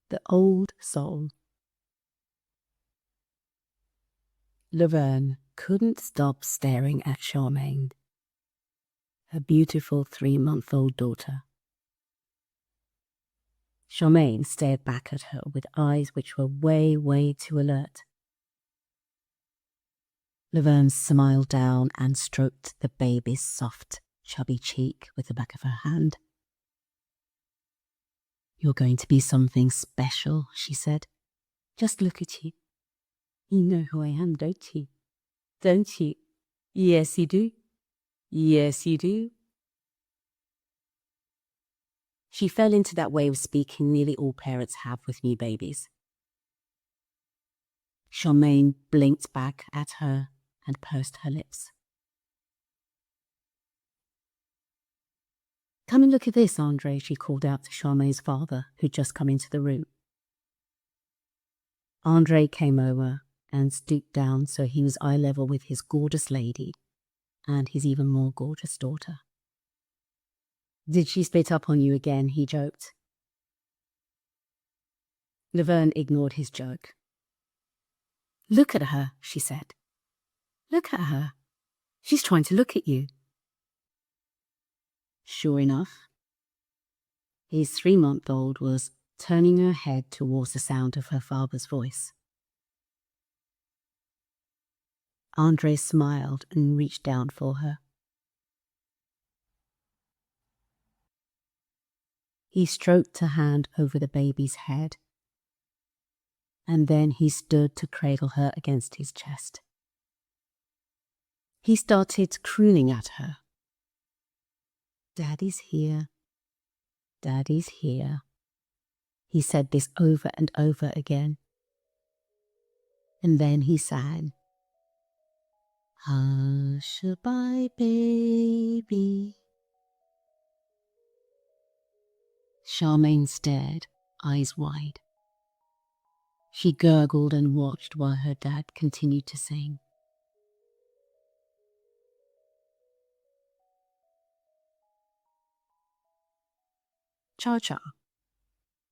The old soul. Laverne couldn't stop staring at Charmaine, her beautiful 3-month-old daughter. Charmaine stared back at her with eyes which were way, way too alert. Laverne smiled down and stroked the baby's soft, chubby cheek with the back of her hand. "You're going to be something special," she said. "Just look at you. You know who I am, don't you? Don't you? Yes, you do. Yes, you do." She fell into that way of speaking nearly all parents have with new babies. Charmaine blinked back at her and pursed her lips. "Come and look at this, Andre," she called out to Charmaine's father, who'd just come into the room. Andre came over and stooped down so he was eye level with his gorgeous lady and his even more gorgeous daughter. "Did she spit up on you again?" he joked. Laverne ignored his joke. "Look at her," she said. "Look at her. She's trying to look at you." Sure enough, his 3-month-old was turning her head towards the sound of her father's voice. Andre smiled and reached down for her. He stroked her hand over the baby's head, and then he stood to cradle her against his chest. He started crooning at her. "Daddy's here. Daddy's here." He said this over and over again. And then he sang, "Hush-a-bye, baby." Charmaine stared, eyes wide. She gurgled and watched while her dad continued to sing. Cha-Cha,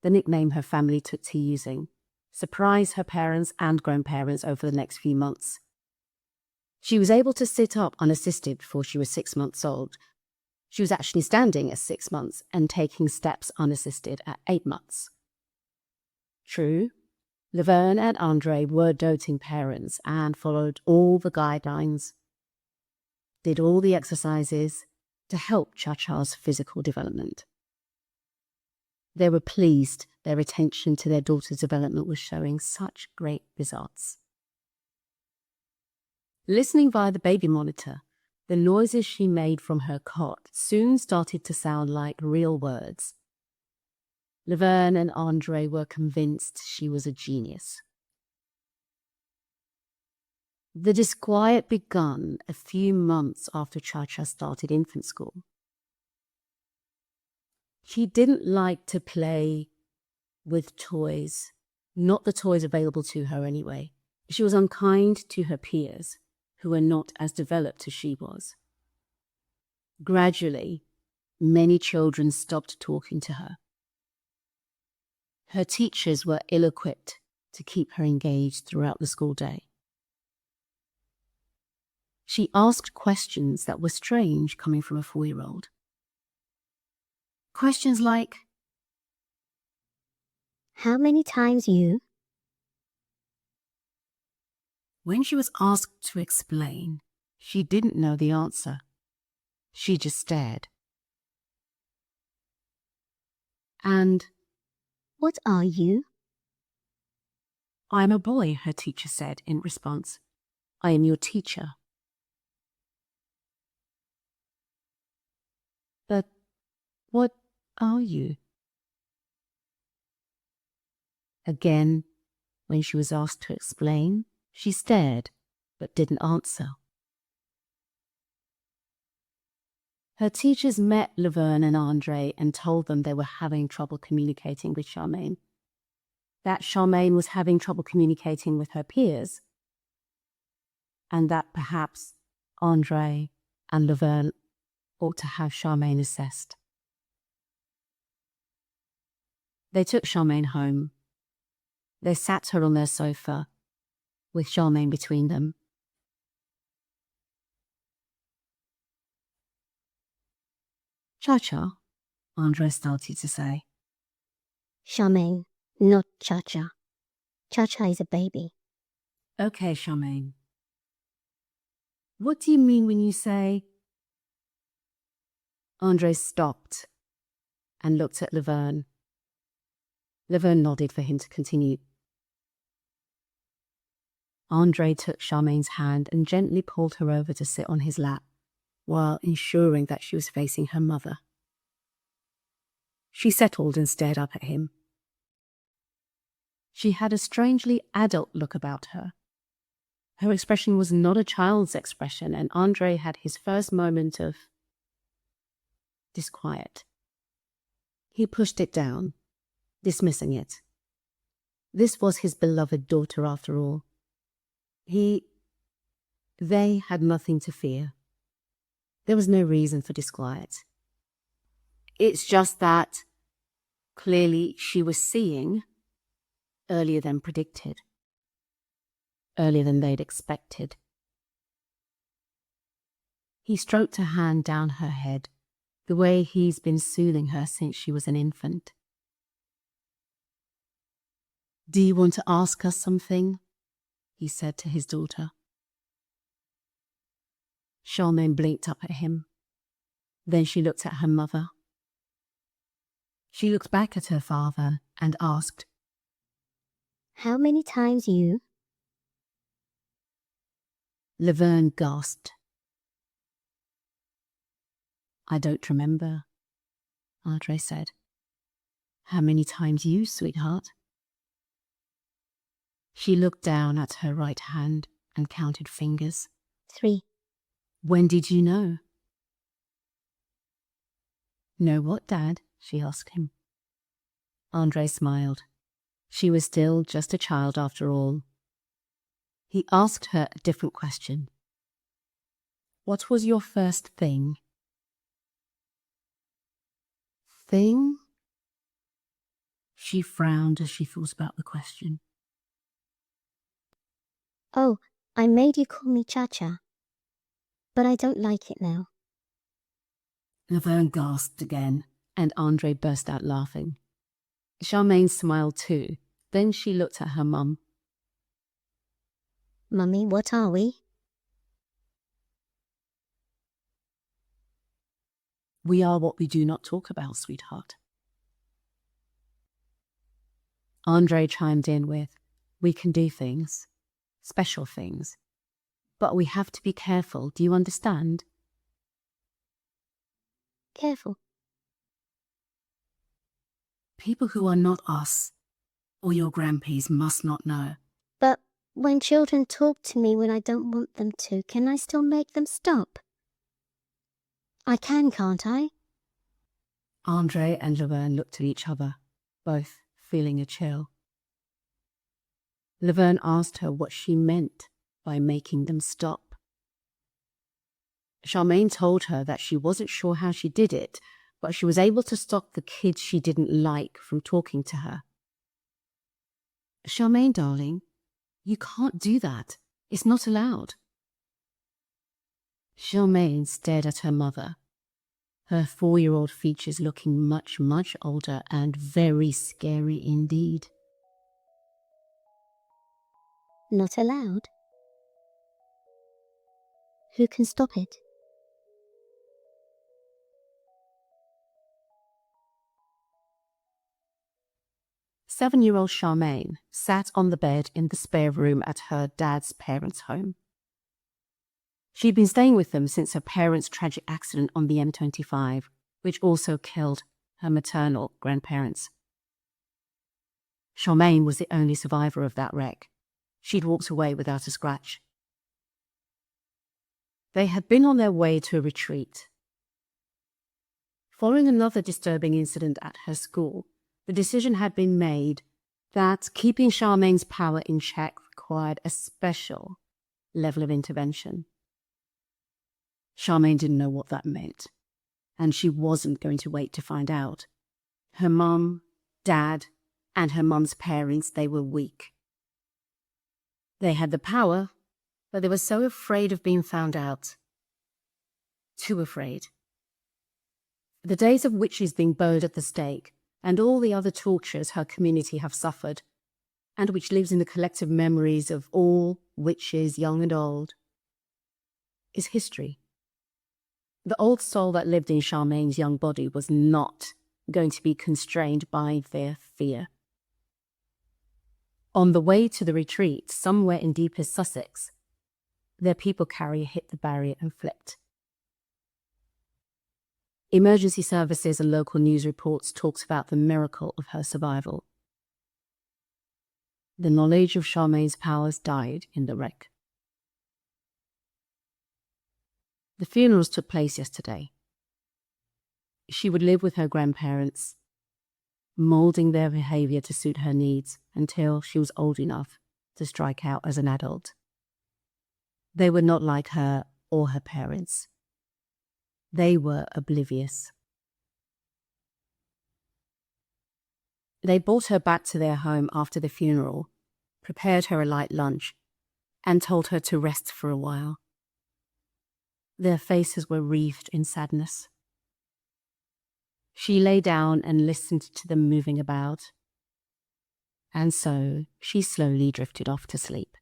the nickname her family took to using, surprised her parents and grandparents over the next few months. She was able to sit up unassisted before she was 6 months old. She was actually standing at 6 months and taking steps unassisted at 8 months. True, Laverne and Andre were doting parents and followed all the guidelines, did all the exercises to help Cha-Cha's physical development. They were pleased their attention to their daughter's development was showing such great results. Listening via the baby monitor, the noises she made from her cot soon started to sound like real words. Laverne and Andre were convinced she was a genius. The disquiet began a few months after Cha-Cha started infant school. She didn't like to play with toys, not the toys available to her anyway. She was unkind to her peers, who were not as developed as she was. Gradually, many children stopped talking to her. Her teachers were ill-equipped to keep her engaged throughout the school day. She asked questions that were strange coming from a 4-year-old. Questions like, "How many times you?" When she was asked to explain, she didn't know the answer. She just stared. And, "What are you?" "I'm a boy," her teacher said in response. "I am your teacher." "But what are you?" Again, when she was asked to explain, she stared, but didn't answer. Her teachers met Laverne and Andre and told them they were having trouble communicating with Charmaine. That Charmaine was having trouble communicating with her peers, and that perhaps Andre and Laverne ought to have Charmaine assessed. They took Charmaine home They sat her on their sofa, with Charmaine between them. Cha-Cha, Andre started to say. Charmaine, not Cha-Cha. Cha-Cha is a baby. Okay, Charmaine. What do you mean when you say... Andre stopped and looked at Laverne. Laverne nodded for him to continue. Andre took Charmaine's hand and gently pulled her over to sit on his lap, while ensuring that she was facing her mother. She settled and stared up at him. She had a strangely adult look about her. Her expression was not a child's expression, and Andre had his first moment of disquiet. He pushed it down, dismissing it. This was his beloved daughter after all. They had nothing to fear. There was no reason for disquiet. It's just that, clearly, she was seeing earlier than predicted, earlier than they'd expected. He stroked her hand down her head, the way he's been soothing her since she was an infant. Do you want to ask us something? He said to his daughter. Charmaine blinked up at him. Then she looked at her mother. She looked back at her father and asked, How many times you? Laverne gasped. I don't remember, Andre said. How many times you, sweetheart? She looked down at her right hand and counted fingers. 3. When did you know? Know what, Dad? She asked him. Andre smiled. She was still just a child after all. He asked her a different question. What was your first thing? Thing? She frowned as she thought about the question. Oh, I made you call me Cha-Cha. But I don't like it now. Laverne gasped again, and Andre burst out laughing. Charmaine smiled too. Then she looked at her mum. Mummy, what are we? We are what we do not talk about, sweetheart. Andre chimed in with, we can do things, special things, but we have to be careful, do you understand? Careful. People who are not us or your grandpeas must not know. But when children talk to me when I don't want them to, can I still make them stop? I can, can't I? Andre and Laverne looked at each other, both feeling a chill. Laverne asked her what she meant by making them stop. Charmaine told her that she wasn't sure how she did it, but she was able to stop the kids she didn't like from talking to her. Charmaine, darling, you can't do that. It's not allowed. Charmaine stared at her mother, her 4-year-old features looking much, much older and very scary indeed. Not allowed? Who can stop it? Seven-year-old Charmaine sat on the bed in the spare room at her dad's parents' home. She'd been staying with them since her parents' tragic accident on the M25, which also killed her maternal grandparents. Charmaine was the only survivor of that wreck. She'd walked away without a scratch. They had been on their way to a retreat. Following another disturbing incident at her school, the decision had been made that keeping Charmaine's power in check required a special level of intervention. Charmaine didn't know what that meant, and she wasn't going to wait to find out. Her mum, dad, and her mum's parents, they were weak. They had the power, but they were so afraid of being found out. Too afraid. The days of witches being burned at the stake and all the other tortures her community have suffered, and which lives in the collective memories of all witches, young and old, is history. The old soul that lived in Charmaine's young body was not going to be constrained by their fear. On the way to the retreat, somewhere in deepest Sussex, their people carrier hit the barrier and flipped. Emergency services and local news reports talked about the miracle of her survival. The knowledge of Charmaine's powers died in the wreck. The funerals took place yesterday. She would live with her grandparents, moulding their behavior to suit her needs until she was old enough to strike out as an adult. They were not like her or her parents. They were oblivious. They brought her back to their home after the funeral, prepared her a light lunch, and told her to rest for a while. Their faces were wreathed in sadness. She lay down and listened to them moving about, and so she slowly drifted off to sleep.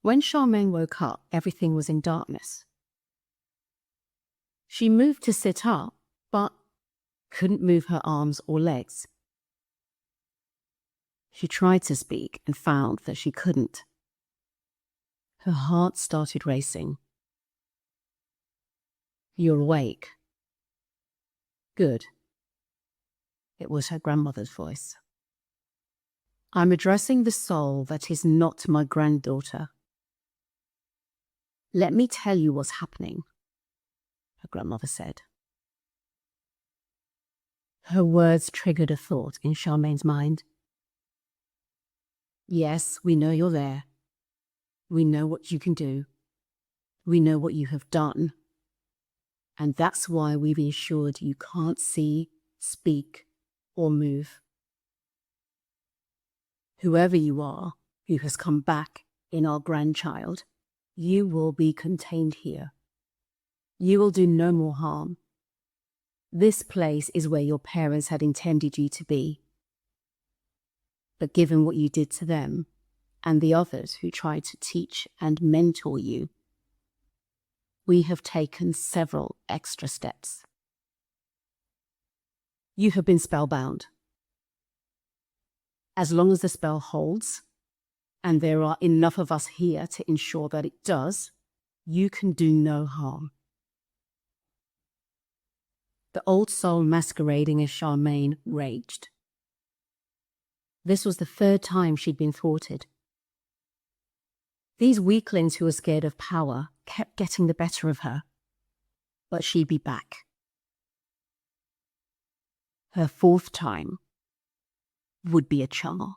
When Charmaine woke up, everything was in darkness. She moved to sit up, but couldn't move her arms or legs. She tried to speak and found that she couldn't. Her heart started racing. "You're awake." "Good." It was her grandmother's voice. "I'm addressing the soul that is not my granddaughter. Let me tell you what's happening," her grandmother said. Her words triggered a thought in Charmaine's mind. "Yes, we know you're there. We know what you can do. We know what you have done. And that's why we've ensured you can't see, speak, or move. Whoever you are who has come back in our grandchild, you will be contained here. You will do no more harm. This place is where your parents had intended you to be. But given what you did to them, and the others who tried to teach and mentor you, we have taken several extra steps. You have been spellbound. As long as the spell holds, and there are enough of us here to ensure that it does, you can do no harm." The old soul masquerading as Charmaine raged. This was the third time she'd been thwarted. These weaklings who were scared of power kept getting the better of her, but she'd be back. Her fourth time would be a charm.